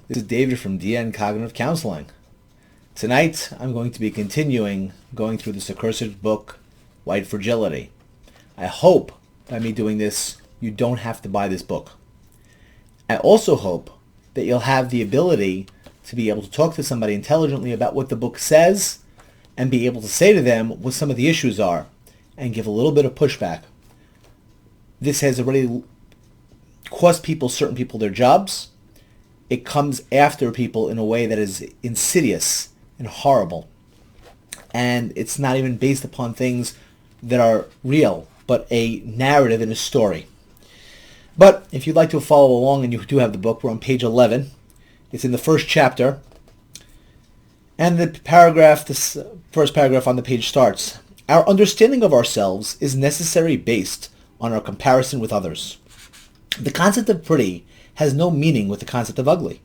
This is David from DN Cognitive Counseling. Tonight, I'm going to be continuing going through this accursed book, White Fragility. I hope by me doing this, you don't have to buy this book. I also hope that you'll have the ability to be able to talk to somebody intelligently about what the book says and be able to say to them what some of the issues are and give a little bit of pushback. This has already cost certain people their jobs. It comes after people in a way that is insidious and horrible. And it's not even based upon things that are real, but a narrative and a story. But if you'd like to follow along, and you do have the book, we're on page 11. It's in the first chapter. And this first paragraph on the page starts, "Our understanding of ourselves is necessarily based on our comparison with others. The concept of pretty has no meaning with the concept of ugly.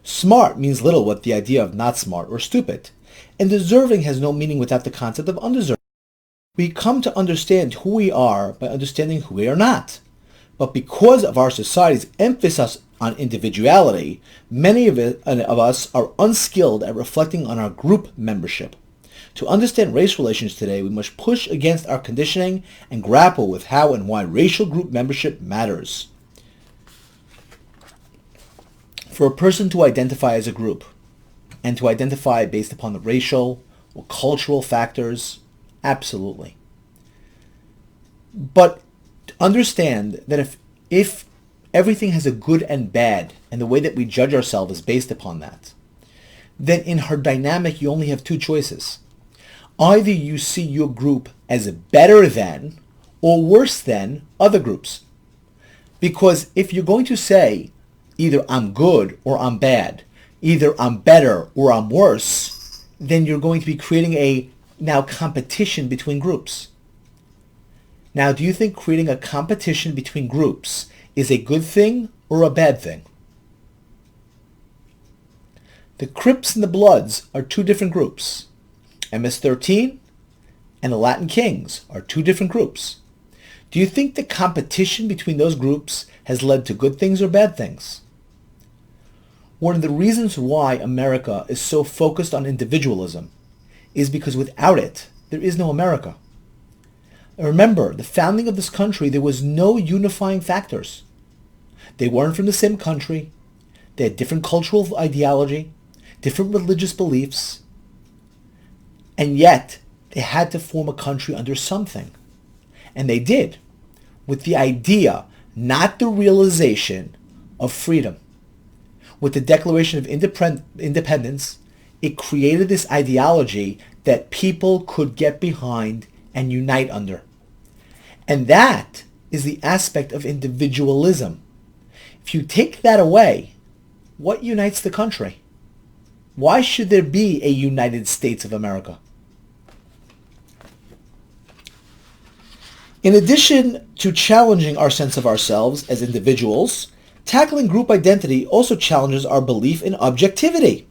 Smart means little with the idea of not smart or stupid, and deserving has no meaning without the concept of undeserving. We come to understand who we are by understanding who we are not. But because of our society's emphasis on individuality, many of us are unskilled at reflecting on our group membership. To understand race relations today, we must push against our conditioning and grapple with how and why racial group membership matters. For a person to identify as a group, and to identify based upon the racial or cultural factors, absolutely. But understand that if everything has a good and bad, and the way that we judge ourselves is based upon that, then in her dynamic you only have two choices. Either you see your group as better than or worse than other groups. Because if you're going to say, either I'm good or I'm bad, either I'm better or I'm worse, then you're going to be creating a competition between groups. Now, do you think creating a competition between groups is a good thing or a bad thing? The Crips and the Bloods are two different groups. MS-13 and the Latin Kings are two different groups. Do you think the competition between those groups has led to good things or bad things? One of the reasons why America is so focused on individualism is because without it, there is no America. Remember, the founding of this country, there was no unifying factors. They weren't from the same country. They had different cultural ideology, different religious beliefs, and yet they had to form a country under something. And they did, with the idea, not the realization, of freedom. With the Declaration of Independence, it created this ideology that people could get behind and unite under. And that is the aspect of individualism. If you take that away, what unites the country? Why should there be a United States of America? In addition to challenging our sense of ourselves as individuals, tackling group identity also challenges our belief in objectivity.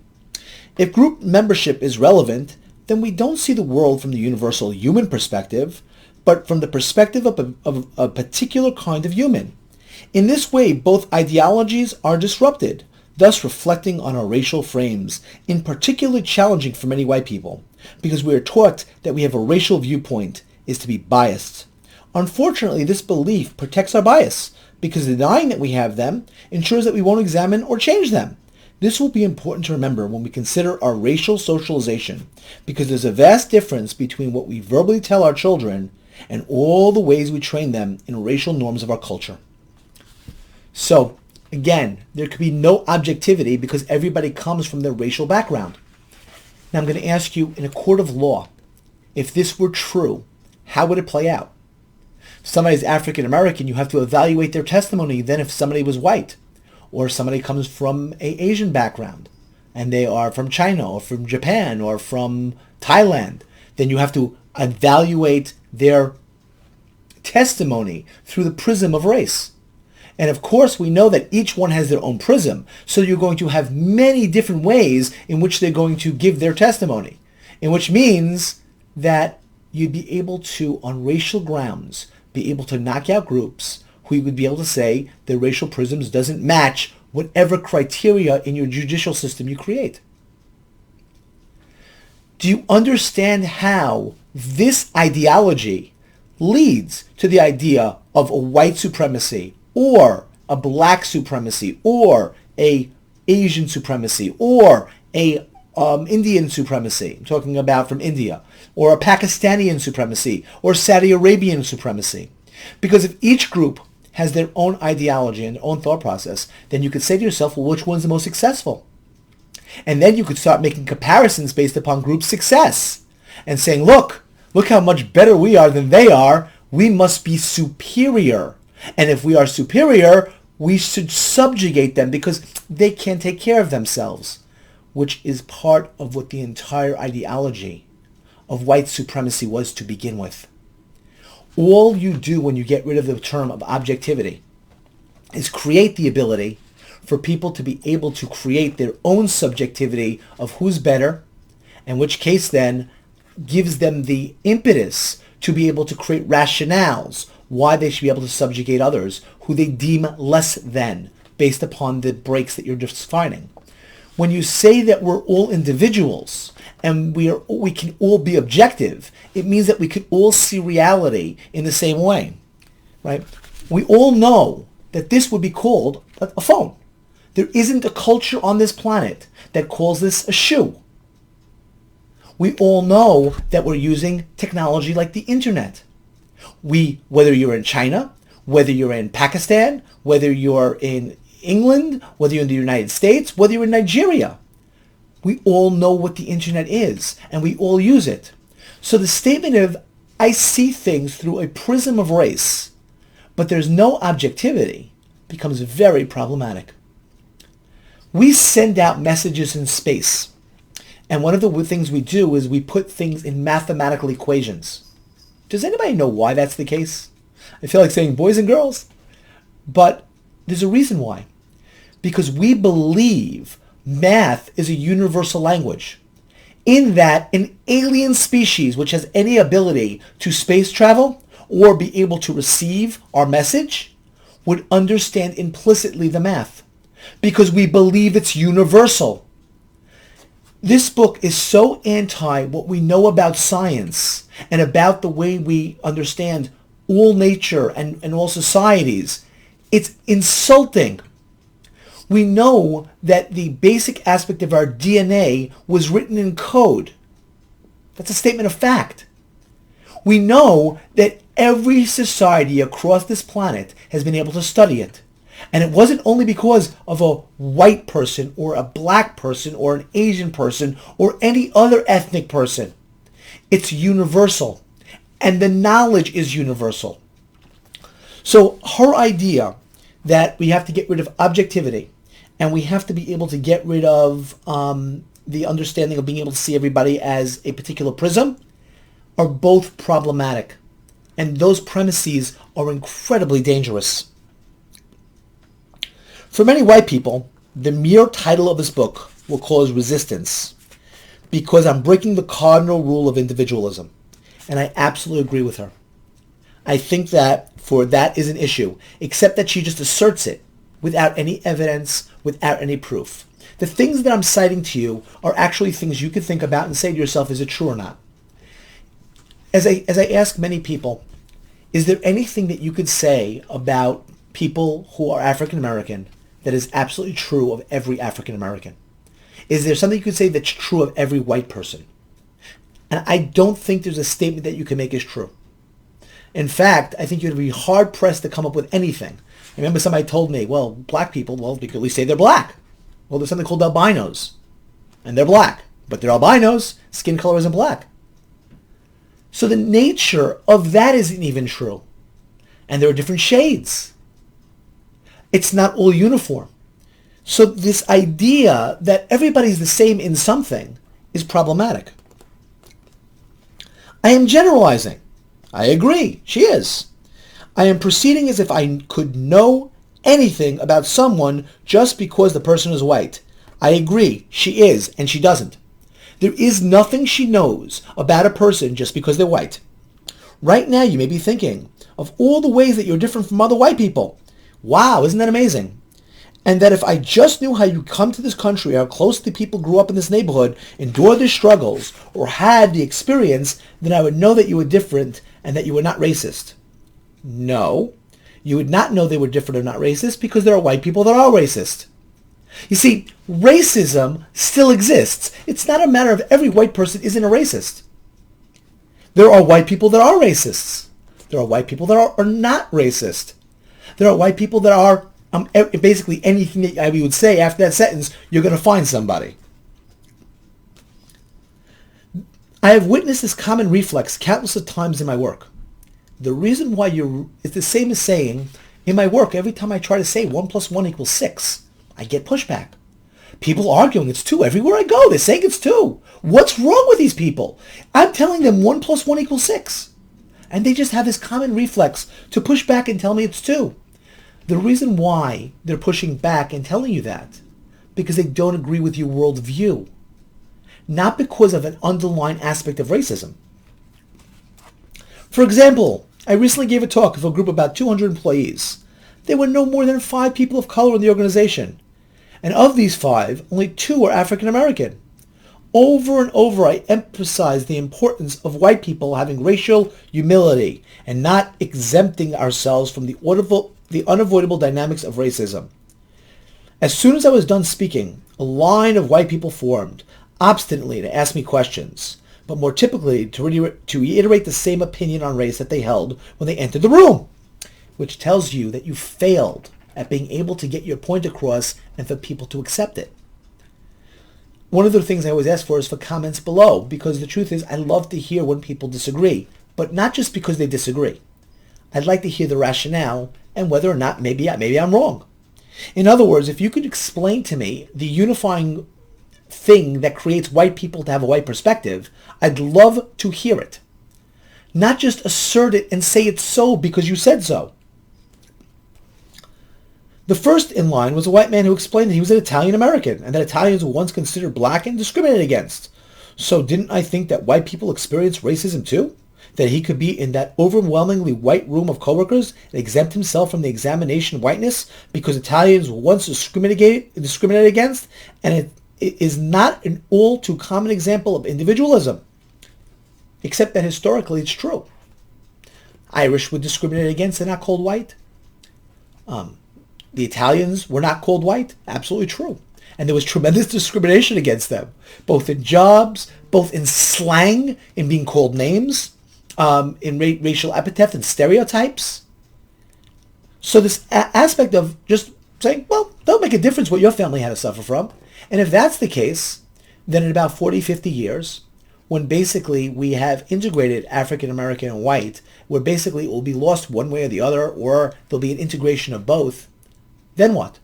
If group membership is relevant, then we don't see the world from the universal human perspective, but from the perspective of a particular kind of human. In this way, both ideologies are disrupted, thus reflecting on our racial frames, in particularly challenging for many white people, because we are taught that we have a racial viewpoint is to be biased. Unfortunately, this belief protects our bias, because denying that we have them ensures that we won't examine or change them. This will be important to remember when we consider our racial socialization, because there's a vast difference between what we verbally tell our children and all the ways we train them in racial norms of our culture. So, again, there could be no objectivity because everybody comes from their racial background. Now I'm going to ask you, in a court of law, if this were true, how would it play out? If somebody's African American, you have to evaluate their testimony than if somebody was white, or if somebody comes from an Asian background, and they are from China, or from Japan, or from Thailand, then you have to evaluate their testimony through the prism of race. And of course, we know that each one has their own prism, so you're going to have many different ways in which they're going to give their testimony, in which means that you'd be able to, on racial grounds, be able to knock out groups who we would be able to say that racial prisms doesn't match whatever criteria in your judicial system you create. Do you understand how this ideology leads to the idea of a white supremacy or a black supremacy or a Asian supremacy or a Indian supremacy, I'm talking about from India, or a Pakistani supremacy or Saudi Arabian supremacy? Because if each group has their own ideology and their own thought process, then you could say to yourself, well, which one's the most successful? And then you could start making comparisons based upon group success and saying, look how much better we are than they are. We must be superior. And if we are superior, we should subjugate them because they can't take care of themselves, which is part of what the entire ideology of white supremacy was to begin with. All you do when you get rid of the term of objectivity is create the ability for people to be able to create their own subjectivity of who's better, in which case then gives them the impetus to be able to create rationales why they should be able to subjugate others who they deem less than based upon the breaks that you're defining. When you say that we're all individuals and we can all be objective, it means that we can all see reality in the same way, right? We all know that this would be called a phone. There isn't a culture on this planet that calls this a shoe. We all know that we're using technology like the internet. Whether you're in China, whether you're in Pakistan, whether you're in England, whether you're in the United States, whether you're in Nigeria, we all know what the internet is and we all use it. So the statement of, I see things through a prism of race, but there's no objectivity, becomes very problematic. We send out messages in space. And one of the things we do is we put things in mathematical equations. Does anybody know why that's the case? I feel like saying boys and girls. But there's a reason why. Because we believe math is a universal language. In that an alien species which has any ability to space travel or be able to receive our message would understand implicitly the math. Because we believe it's universal. This book is so anti what we know about science and about the way we understand all nature and all societies. It's insulting. We know that the basic aspect of our DNA was written in code. That's a statement of fact. We know that every society across this planet has been able to study it. And it wasn't only because of a white person or a black person or an Asian person or any other ethnic person. It's universal. And the knowledge is universal. So her idea that we have to get rid of objectivity and we have to be able to get rid of the understanding of being able to see everybody as a particular prism are both problematic. And those premises are incredibly dangerous. For many white people, the mere title of this book will cause resistance because I'm breaking the cardinal rule of individualism. And I absolutely agree with her. I think that that is an issue, except that she just asserts it without any evidence, without any proof. The things that I'm citing to you are actually things you can think about and say to yourself, is it true or not? As I ask many people, is there anything that you could say about people who are African American that is absolutely true of every African American? Is there something you could say that's true of every white person? And I don't think there's a statement that you can make is true. In fact, I think you'd be hard-pressed to come up with anything. I remember somebody told me, well, black people, well, we could at least say they're black. Well, there's something called albinos, and they're black. But they're albinos, skin color isn't black. So the nature of that isn't even true. And there are different shades. It's not all uniform. So this idea that everybody's the same in something is problematic. I am generalizing. I agree, she is. I am proceeding as if I could know anything about someone just because the person is white. I agree, she is, and she doesn't. There is nothing she knows about a person just because they're white. Right now you may be thinking, of all the ways that you're different from other white people. Wow, isn't that amazing? And that if I just knew how you come to this country, how close the people grew up in this neighborhood, endured their struggles, or had the experience, then I would know that you were different and that you were not racist. No, you would not know they were different or not racist because there are white people that are racist. You see, racism still exists. It's not a matter of every white person isn't a racist. There are white people that are racists. There are white people that are not racist. There are white people that are basically anything that we would say after that sentence, you're going to find somebody. I have witnessed this common reflex countless of times in my work. The reason why it's the same as saying, in my work, every time I try to say 1 + 1 = 6, I get pushback. People arguing it's 2. Everywhere I go, they're saying it's 2. What's wrong with these people? I'm telling them 1 + 1 = 6. And they just have this common reflex to push back and tell me it's 2. The reason why they're pushing back and telling you that, because they don't agree with your worldview. Not because of an underlying aspect of racism. For example, I recently gave a talk of a group of about 200 employees. There were no more than 5 people of color in the organization. And of these 5, only 2 were African American. Over and over, I emphasized the importance of white people having racial humility and not exempting ourselves from the unavoidable dynamics of racism. As soon as I was done speaking, a line of white people formed, obstinately to ask me questions, but more typically to reiterate the same opinion on race that they held when they entered the room, which tells you that you failed at being able to get your point across and for people to accept it. One of the things I always ask for is for comments below, because the truth is I love to hear when people disagree, but not just because they disagree. I'd like to hear the rationale and whether or not maybe I'm wrong. In other words, if you could explain to me the unifying thing that creates white people to have a white perspective, I'd love to hear it. Not just assert it and say it's so because you said so. The first in line was a white man who explained that he was an Italian American and that Italians were once considered black and discriminated against. So didn't I think that white people experience racism too? That he could be in that overwhelmingly white room of coworkers and exempt himself from the examination of whiteness because Italians were once discriminated against, and it is not an all too common example of individualism. Except that historically it's true. Irish were discriminated against and not called white. The Italians were not called white. Absolutely true. And there was tremendous discrimination against them, both in jobs, both in slang, in being called names, in racial epithets and stereotypes. So this aspect of just saying, well, don't make a difference what your family had to suffer from. And if that's the case, then in about 40, 50 years, when basically we have integrated African American and white, where basically it will be lost one way or the other, or there'll be an integration of both, then what?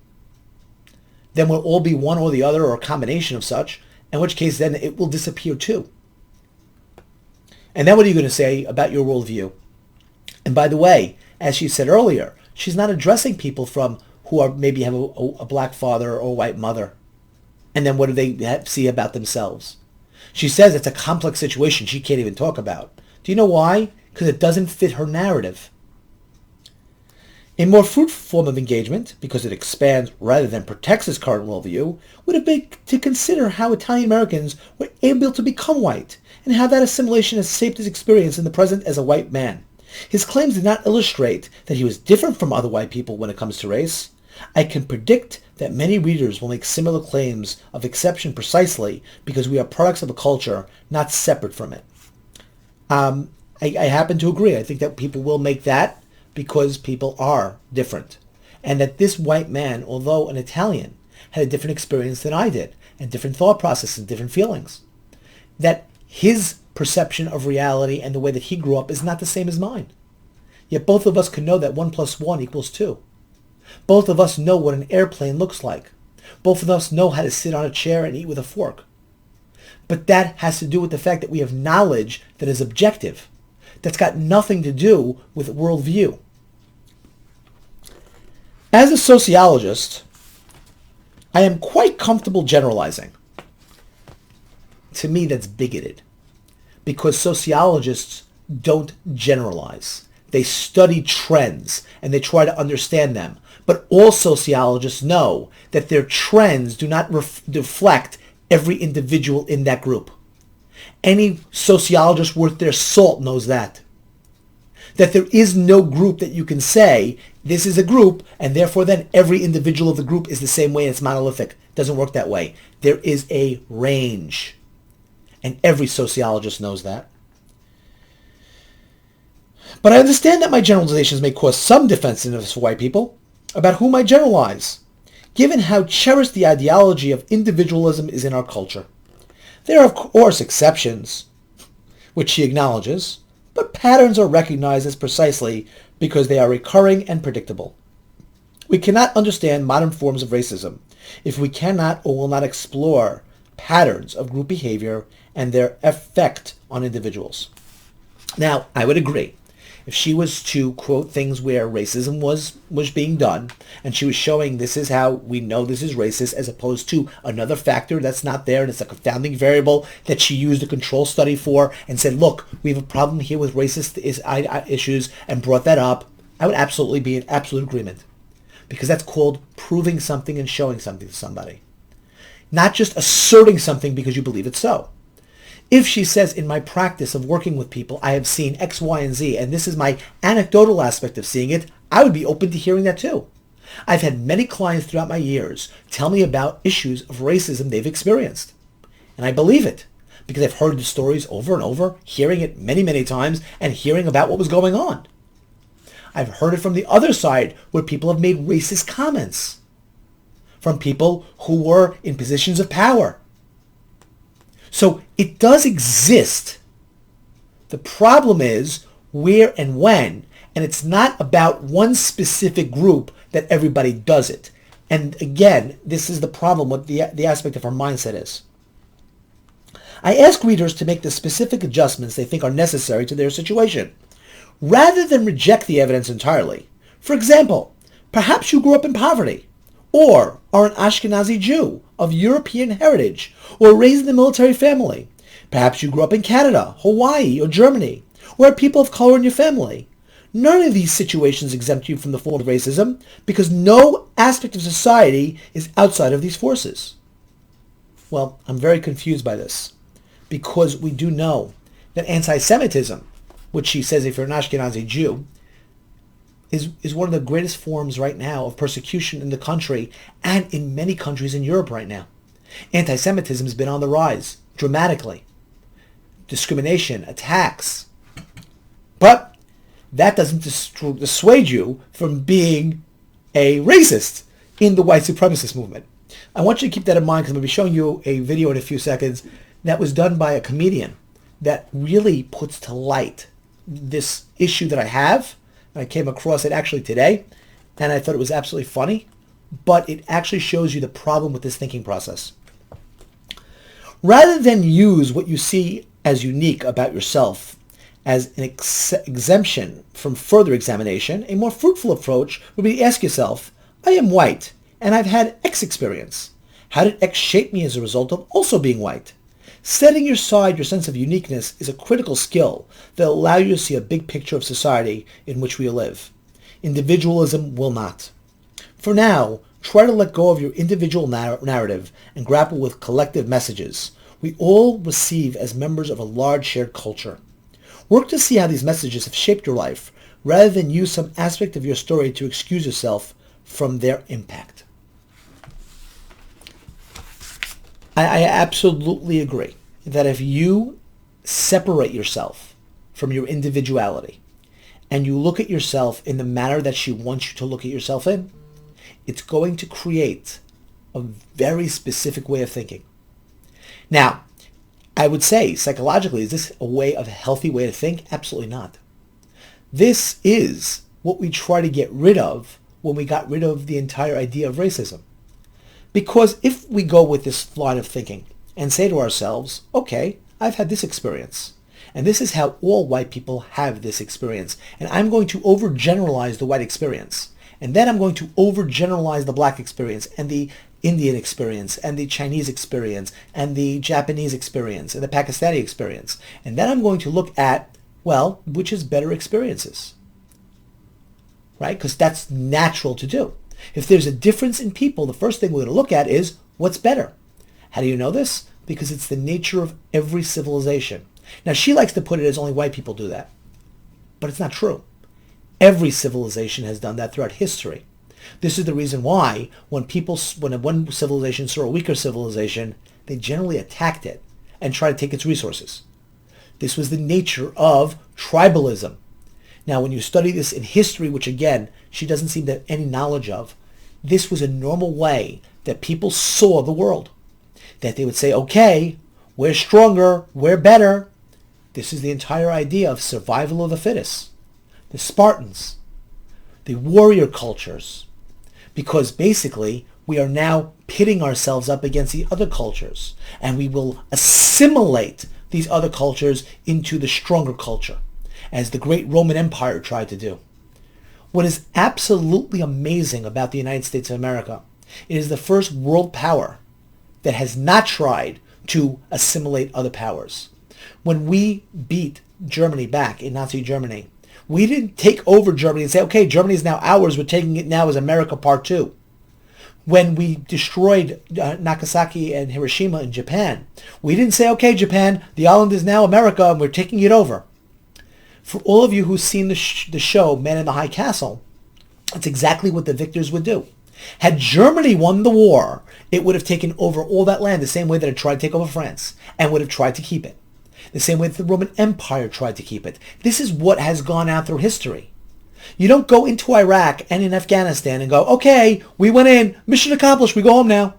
Then we'll all be one or the other or a combination of such, in which case then it will disappear too. And then what are you going to say about your worldview? And by the way, as she said earlier, she's not addressing people from who are maybe have a black father or a white mother. And then what do they see about themselves? She says it's a complex situation she can't even talk about. Do you know why? Because it doesn't fit her narrative. A more fruitful form of engagement, because it expands rather than protects his current worldview, would have been to consider how Italian Americans were able to become white, and how that assimilation has shaped his experience in the present as a white man. His claims did not illustrate that he was different from other white people when it comes to race. I can predict that many readers will make similar claims of exception precisely because we are products of a culture, not separate from it. I happen to agree. I think that people will make that because people are different. And that this white man, although an Italian, had a different experience than I did, and different thought processes, and different feelings. That his perception of reality and the way that he grew up is not the same as mine. Yet both of us can know that 1 + 1 = 2. Both of us know what an airplane looks like. Both of us know how to sit on a chair and eat with a fork. But that has to do with the fact that we have knowledge that is objective. That's got nothing to do with worldview. As a sociologist, I am quite comfortable generalizing. To me, that's bigoted, because sociologists don't generalize. They study trends and they try to understand them. But all sociologists know that their trends do not reflect every individual in that group. Any sociologist worth their salt knows that. That there is no group that you can say, this is a group, and therefore then every individual of the group is the same way and it's monolithic. It doesn't work that way. There is a range. And every sociologist knows that. But I understand that my generalizations may cause some defensiveness for white people, about whom I generalize, given how cherished the ideology of individualism is in our culture. There are, of course, exceptions, which she acknowledges, but patterns are recognized as precisely because they are recurring and predictable. We cannot understand modern forms of racism if we cannot or will not explore patterns of group behavior and their effect on individuals. Now, I would agree. If she was to quote things where racism was being done, and she was showing this is how we know this is racist, as opposed to another factor that's not there, and it's a confounding variable that she used a control study for, and said, look, we have a problem here with racist issues, and brought that up, I would absolutely be in absolute agreement. Because that's called proving something and showing something to somebody. Not just asserting something because you believe it's so. If she says, in my practice of working with people, I have seen X, Y, and Z, and this is my anecdotal aspect of seeing it, I would be open to hearing that too. I've had many clients throughout my years tell me about issues of racism they've experienced. And I believe it, because I've heard the stories over and over, hearing it many, many times, and hearing about what was going on. I've heard it from the other side, where people have made racist comments. From people who were in positions of power. So it does exist. The problem is where and when, and it's not about one specific group that everybody does it. And again, this is the problem with the aspect of our mindset is. I ask readers to make the specific adjustments they think are necessary to their situation, rather than reject the evidence entirely. For example, perhaps you grew up in poverty, or are an Ashkenazi Jew of European heritage, or raised in a military family. Perhaps you grew up in Canada, Hawaii, or Germany, or are people of color in your family. None of these situations exempt you from the form of racism, because no aspect of society is outside of these forces. Well, I'm very confused by this, because we do know that anti-Semitism, which she says if you're an Ashkenazi Jew, is one of the greatest forms right now of persecution in the country and in many countries in Europe right now. Anti-Semitism has been on the rise dramatically. Discrimination, attacks. But that doesn't dissuade you from being a racist in the white supremacist movement. I want you to keep that in mind, because I'm going to be showing you a video in a few seconds that was done by a comedian that really puts to light this issue that I have. I came across it actually today, and I thought it was absolutely funny, but it actually shows you the problem with this thinking process. Rather than use what you see as unique about yourself as an exemption from further examination, a more fruitful approach would be to ask yourself, I am white, and I've had X experience. How did X shape me as a result of also being white? Setting aside your sense of uniqueness is a critical skill that will allow you to see a big picture of society in which we live. Individualism will not. For now, try to let go of your individual narrative and grapple with collective messages we all receive as members of a large shared culture. Work to see how these messages have shaped your life, rather than use some aspect of your story to excuse yourself from their impact. I absolutely agree that if you separate yourself from your individuality and you look at yourself in the manner that she wants you to look at yourself in, it's going to create a very specific way of thinking. Now, I would say psychologically, is this a healthy way to think? Absolutely not. This is what we try to get rid of when we got rid of the entire idea of racism. Because if we go with this line of thinking and say to ourselves, okay, I've had this experience, and this is how all white people have this experience, and I'm going to overgeneralize the white experience, and then I'm going to overgeneralize the black experience, and the Indian experience, and the Chinese experience, and the Japanese experience, and the Pakistani experience, and then I'm going to look at, well, which is better experiences? right? Because that's natural to do. If there's a difference in people, the first thing we're going to look at is what's better. How do you know this? Because it's the nature of every civilization. Now, she likes to put it as only white people do that, but it's not true. Every civilization has done that throughout history. This is the reason why when one civilization saw a weaker civilization, they generally attacked it and tried to take its resources. This was the nature of tribalism. Now, when you study this in history, which again, she doesn't seem to have any knowledge of, this was a normal way that people saw the world. That they would say, okay, we're stronger, we're better. This is the entire idea of survival of the fittest. The Spartans, the warrior cultures, because basically we are now pitting ourselves up against the other cultures, and we will assimilate these other cultures into the stronger culture, as the great Roman Empire tried to do. What is absolutely amazing about the United States of America, it is the first world power that has not tried to assimilate other powers. When we beat Germany back in Nazi Germany, we didn't take over Germany and say, okay, Germany is now ours, we're taking it now as America Part 2. When we destroyed Nagasaki and Hiroshima in Japan, we didn't say, okay, Japan, the island is now America and we're taking it over. For all of you who've seen the show Man in the High Castle, that's exactly what the victors would do. Had Germany won the war, it would have taken over all that land the same way that it tried to take over France and would have tried to keep it. The same way that the Roman Empire tried to keep it. This is what has gone out through history. You don't go into Iraq and in Afghanistan and go, okay, we went in, mission accomplished, we go home now.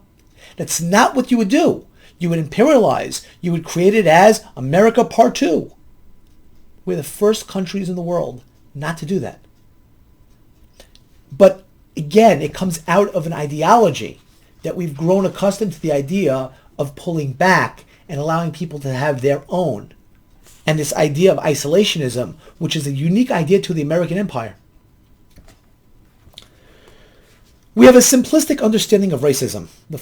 That's not what you would do. You would imperialize. You would create it as America Part 2. We're the first countries in the world not to do that. But again, it comes out of an ideology that we've grown accustomed to the idea of pulling back and allowing people to have their own. And this idea of isolationism, which is a unique idea to the American Empire. We have a simplistic understanding of racism. The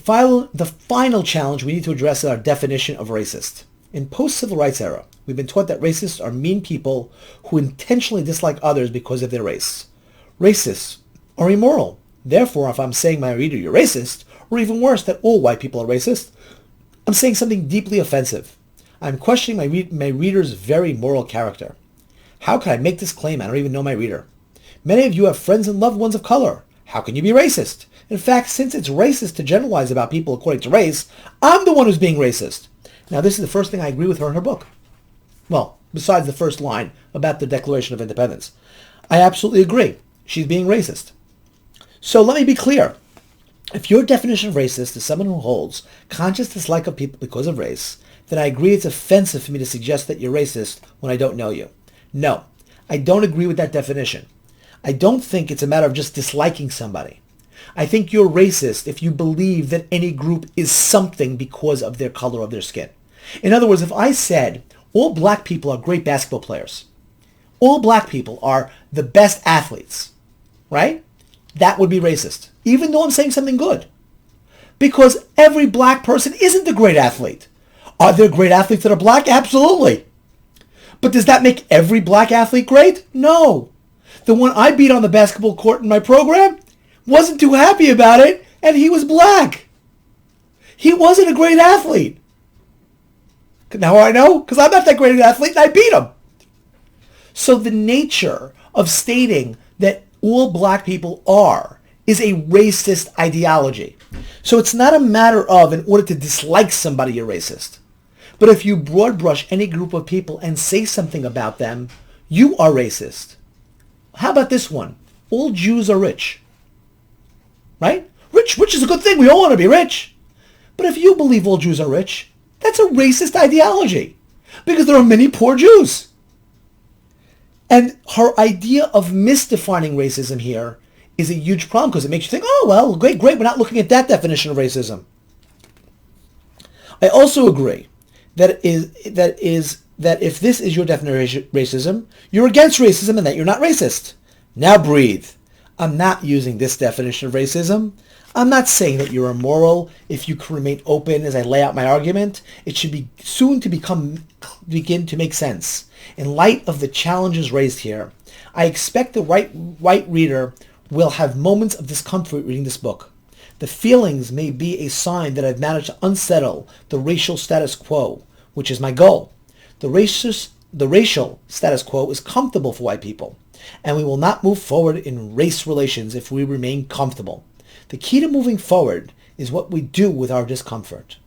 final challenge we need to address is our definition of racist. In post-civil rights era, we've been taught that racists are mean people who intentionally dislike others because of their race. Racists are immoral. Therefore, if I'm saying my reader, you're racist, or even worse, that all white people are racist, I'm saying something deeply offensive. I'm questioning my reader's very moral character. How can I make this claim? I don't even know my reader. Many of you have friends and loved ones of color. How can you be racist? In fact, since it's racist to generalize about people according to race, I'm the one who's being racist. Now, this is the first thing I agree with her in her book. Well, besides the first line about the Declaration of Independence. I absolutely agree. She's being racist. So let me be clear. If your definition of racist is someone who holds conscious dislike of people because of race, then I agree it's offensive for me to suggest that you're racist when I don't know you. No, I don't agree with that definition. I don't think it's a matter of just disliking somebody. I think you're racist if you believe that any group is something because of their color of their skin. In other words, if I said all black people are great basketball players, all black people are the best athletes, right? That would be racist, even though I'm saying something good. Because every black person isn't a great athlete. Are there great athletes that are black? Absolutely. But does that make every black athlete great? No. The one I beat on the basketball court in my program wasn't too happy about it, and he was black. He wasn't a great athlete. Now I know, because I'm not that great an athlete, and I beat him. So the nature of stating that all black people are is a racist ideology. So it's not a matter of, in order to dislike somebody, you're racist. But if you broad brush any group of people and say something about them, you are racist. How about this one? All Jews are rich. Right? Rich is a good thing. We all want to be rich. But if you believe all Jews are rich, that's a racist ideology. Because there are many poor Jews. And her idea of misdefining racism here is a huge problem because it makes you think, oh, well, great, we're not looking at that definition of racism. I also agree that if this is your definition of racism, you're against racism and that you're not racist. Now breathe. I'm not using this definition of racism. I'm not saying that you're immoral if you can remain open as I lay out my argument. It should be soon to begin to make sense. In light of the challenges raised here, I expect the white reader will have moments of discomfort reading this book. The feelings may be a sign that I've managed to unsettle the racial status quo, which is my goal. The racial status quo is comfortable for white people, and we will not move forward in race relations if we remain comfortable. The key to moving forward is what we do with our discomfort.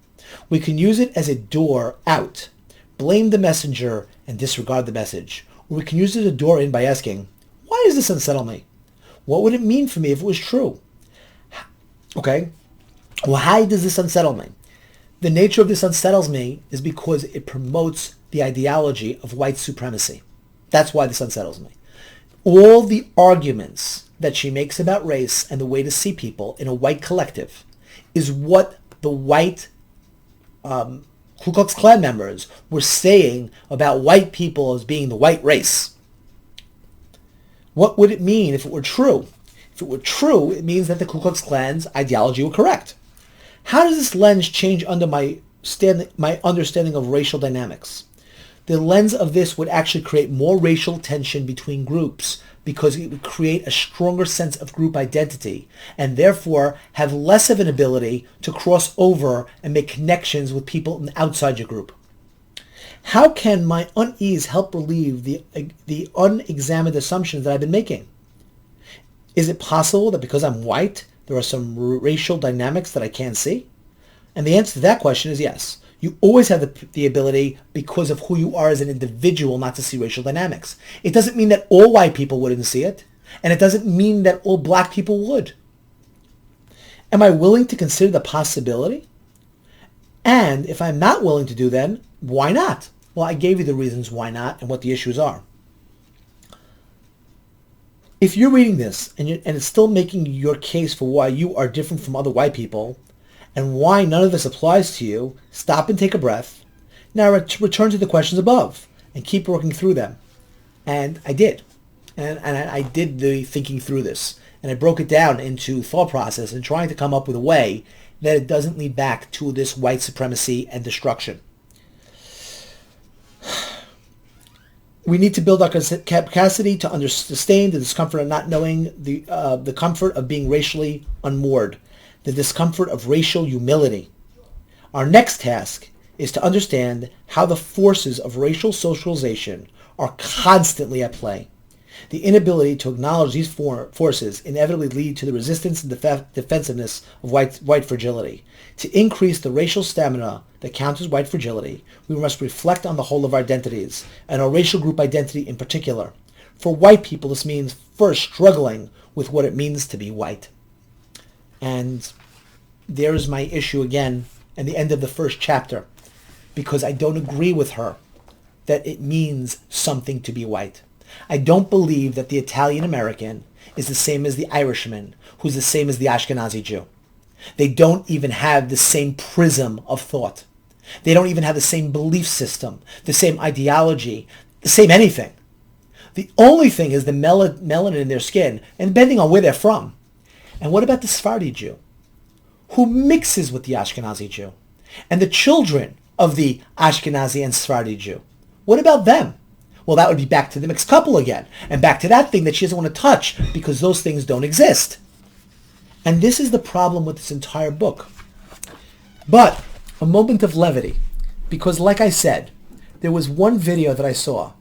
We can use it as a door out, blame the messenger and disregard the message. Or we can use it as a door in by asking, why does this unsettle me? What would it mean for me if it was true? Okay, well, how does this unsettle me? The nature of this unsettles me is because it promotes the ideology of white supremacy. That's why this unsettles me. All the arguments that she makes about race and the way to see people in a white collective is what the white Ku Klux Klan members were saying about white people as being the white race. What would it mean if it were true? If it were true, it means that the Ku Klux Klan's ideology were correct. How does this lens change under my understanding of racial dynamics? The lens of this would actually create more racial tension between groups because it would create a stronger sense of group identity and therefore have less of an ability to cross over and make connections with people outside your group. How can my unease help relieve the unexamined assumptions that I've been making? Is it possible that because I'm white, there are some racial dynamics that I can't see? And the answer to that question is yes. You always have the ability, because of who you are as an individual, not to see racial dynamics. It doesn't mean that all white people wouldn't see it, and it doesn't mean that all black people would. Am I willing to consider the possibility? And if I'm not willing to do then, why not? Well, I gave you the reasons why not and what the issues are. If you're reading this and it's still making your case for why you are different from other white people and why none of this applies to you, stop and take a breath. Now return to the questions above and keep working through them. And I did. And I did the thinking through this. And I broke it down into thought process and trying to come up with a way that it doesn't lead back to this white supremacy and destruction. We need to build our capacity to sustain the discomfort of not knowing, the comfort of being racially unmoored, the discomfort of racial humility. Our next task is to understand how the forces of racial socialization are constantly at play. The inability to acknowledge these forces inevitably lead to the resistance and defensiveness of white fragility. To increase the racial stamina that counters white fragility, we must reflect on the whole of our identities, and our racial group identity in particular. For white people, this means first struggling with what it means to be white. And there's my issue again at the end of the first chapter, because I don't agree with her that it means something to be white. I don't believe that the Italian American is the same as the Irishman, who's the same as the Ashkenazi Jew. They don't even have the same prism of thought. They don't even have the same belief system, the same ideology, the same anything. The only thing is the melanin in their skin, and depending on where they're from. And what about the Sephardi Jew, who mixes with the Ashkenazi Jew, and the children of the Ashkenazi and Sephardi Jew? What about them? Well, that would be back to the mixed couple again, and back to that thing that she doesn't want to touch because those things don't exist. And this is the problem with this entire book. But a moment of levity, because like I said, there was one video that I saw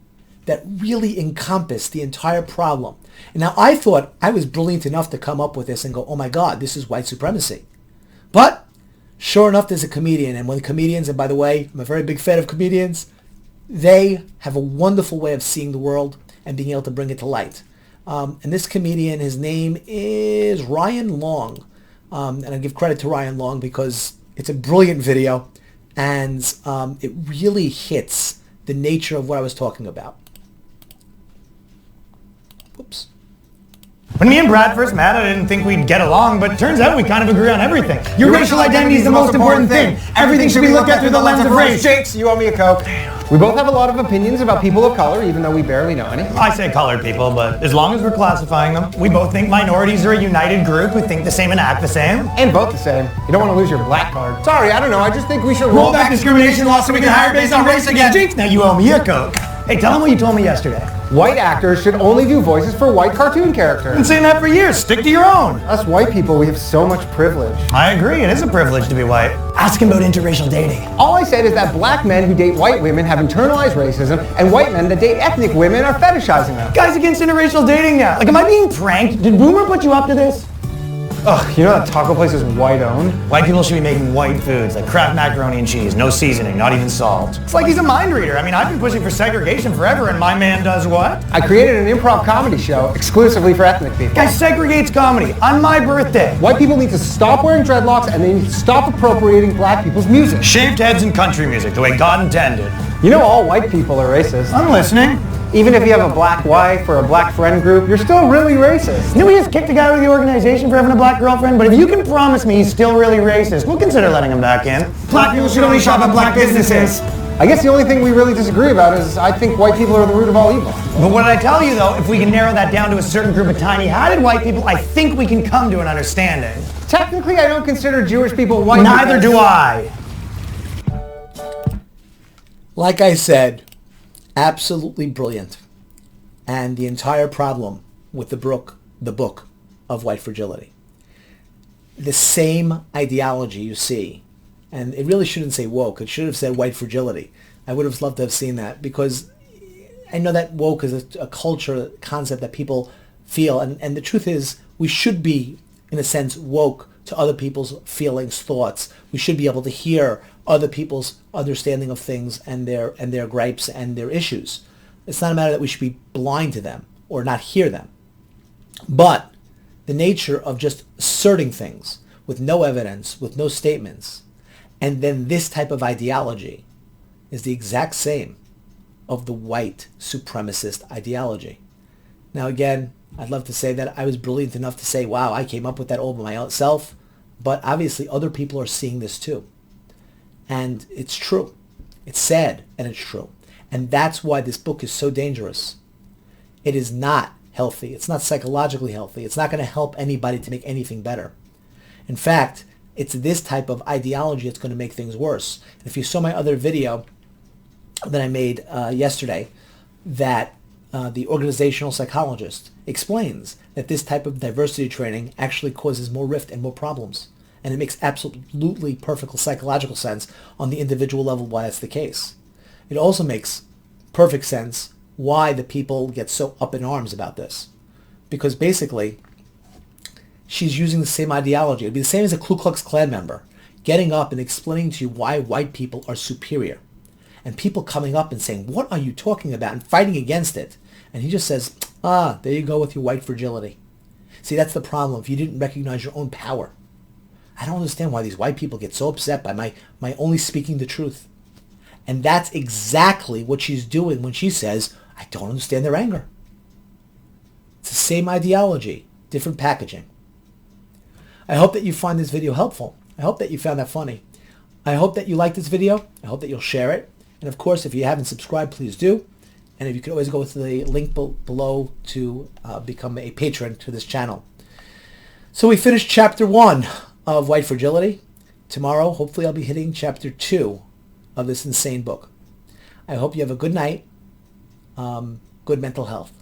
that really encompassed the entire problem. And now I thought I was brilliant enough to come up with this and go, oh my God, this is white supremacy. But sure enough, there's a comedian. And when comedians, and by the way, I'm a very big fan of comedians, they have a wonderful way of seeing the world and being able to bring it to light. And this comedian, his name is Ryan Long. And I give credit to Ryan Long because it's a brilliant video and it really hits the nature of what I was talking about. Whoops. When me and Brad first met, I didn't think we'd get along, but turns out we kind of agree on everything. Your racial identity is the most important thing. Everything should be looked at through the lens of race. Jakes, you owe me a Coke. We both have a lot of opinions about people of color, even though we barely know any. I say colored people, but as long as we're classifying them, we both think minorities are a united group who think the same and act the same. And vote the same. You don't want to lose your black card. Sorry, I don't know. I just think we should Roll back discrimination laws so we can hire based on race again. Jinx, now you owe me a Coke. Hey, tell him what you told me yesterday. White actors should only do voices for white cartoon characters. I've been saying that for years. Stick to your own. Us white people, we have so much privilege. I agree. It is a privilege to be white. Ask him about interracial dating. All I said is that black men who date white women have internalized racism, and white men that date ethnic women are fetishizing them. Guys against interracial dating now. Like, am I being pranked? Did Boomer put you up to this? Ugh, you know that taco place is white owned? White people should be making white foods like Kraft macaroni and cheese, no seasoning, not even salt. It's like he's a mind reader. I mean, I've been pushing for segregation forever, and my man does what? I created an improv comedy show exclusively for ethnic people. Guy segregates comedy on my birthday. White people need to stop wearing dreadlocks, and they need to stop appropriating black people's music. Shaved heads and country music, the way God intended. You know all white people are racist. I'm listening. Even if you have a black wife or a black friend group, you're still really racist. Didn't we just kick the guy out of the organization for having a black girlfriend? But if you can promise me he's still really racist, we'll consider letting him back in. Black people should only shop at black businesses. I guess the only thing we really disagree about is I think white people are the root of all evil. But what did I tell you, though? If we can narrow that down to a certain group of tiny-hatted white people, I think we can come to an understanding. Technically, I don't consider Jewish people white. Neither do I. Like I said, absolutely brilliant. And the entire problem with the book of White Fragility. The same ideology you see, and it really shouldn't say woke, it should have said white fragility. I would have loved to have seen that, because I know that woke is a culture concept that people feel, and the truth is we should be, in a sense, woke to other people's feelings, thoughts. We should be able to hear other people's understanding of things and their gripes and their issues. It's not a matter that we should be blind to them or not hear them. But the nature of just asserting things with no evidence, with no statements, and then this type of ideology is the exact same of the white supremacist ideology. Now again, I'd love to say that I was brilliant enough to say, wow, I came up with that all by myself, but obviously other people are seeing this too. And it's true. It's sad, and it's true. And that's why this book is so dangerous. It is not healthy. It's not psychologically healthy. It's not going to help anybody to make anything better. In fact, it's this type of ideology that's going to make things worse. And if you saw my other video that I made yesterday, that the organizational psychologist explains that this type of diversity training actually causes more rift and more problems. And it makes absolutely perfect psychological sense on the individual level why that's the case. It also makes perfect sense why the people get so up in arms about this. Because basically, she's using the same ideology. It'd be the same as a Ku Klux Klan member getting up and explaining to you why white people are superior. And people coming up and saying, what are you talking about? And fighting against it. And he just says, there you go with your white fragility. See, that's the problem. If you didn't recognize your own power. I don't understand why these white people get so upset by my only speaking the truth. And that's exactly what she's doing when she says, I don't understand their anger. It's the same ideology, different packaging. I hope that you find this video helpful. I hope that you found that funny. I hope that you like this video. I hope that you'll share it. And of course, if you haven't subscribed, please do. And if you could always go to the link below to become a patron to this channel. So we finished chapter 1 of White Fragility. Tomorrow, hopefully I'll be hitting chapter 2 of this insane book. I hope you have a good night, good mental health.